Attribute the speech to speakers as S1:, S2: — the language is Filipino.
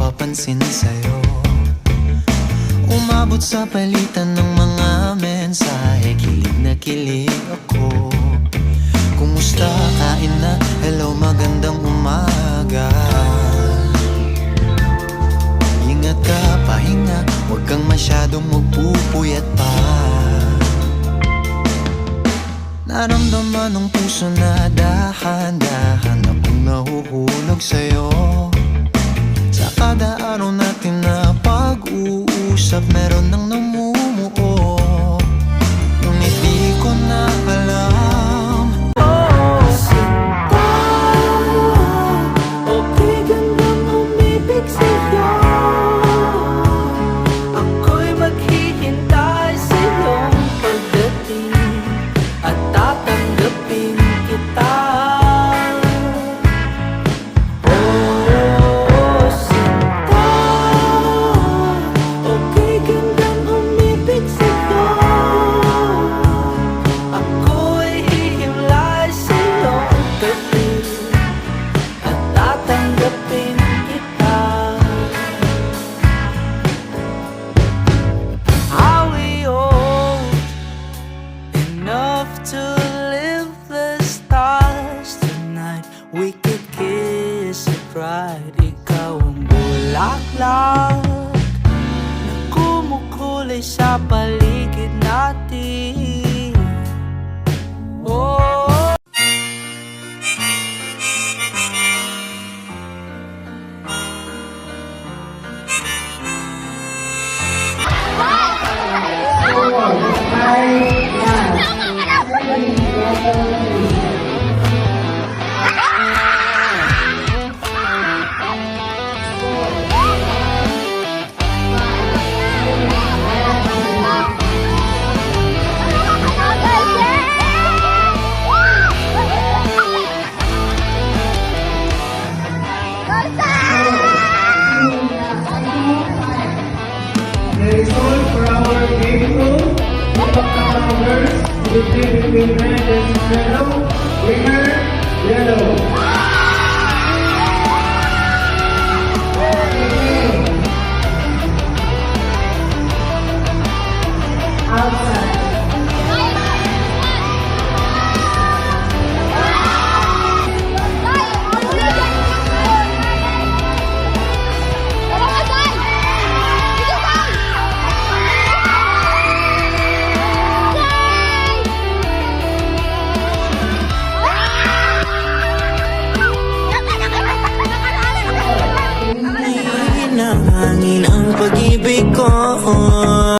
S1: napapansin sa'yo. Umabot sa palitan ng mga mensahe, kilig na kilig ako. Kumusta, kain na, hello, magandang umaga. Ingat ka, pahinga, huwag kang masyadong magpupuyat pa. Naramdaman ng puso na dahan-dahan akong nahuhulog sa'yo. Sa kada araw natin na pag-uusap, meron nang namumuo, ngunit di ko na alam.
S2: Oh, sinta, okay gandang umibig sa'yo. Ako'y maghihintay sa iyong pagdating at tatanggapin kita. To live the stars tonight, we could kiss it right. Ikaw ang bulaklak na kumukulay sa paligid natin. Oh,
S3: There is all for our beautiful Pagkakawers, between red and yellow, winner, yellow.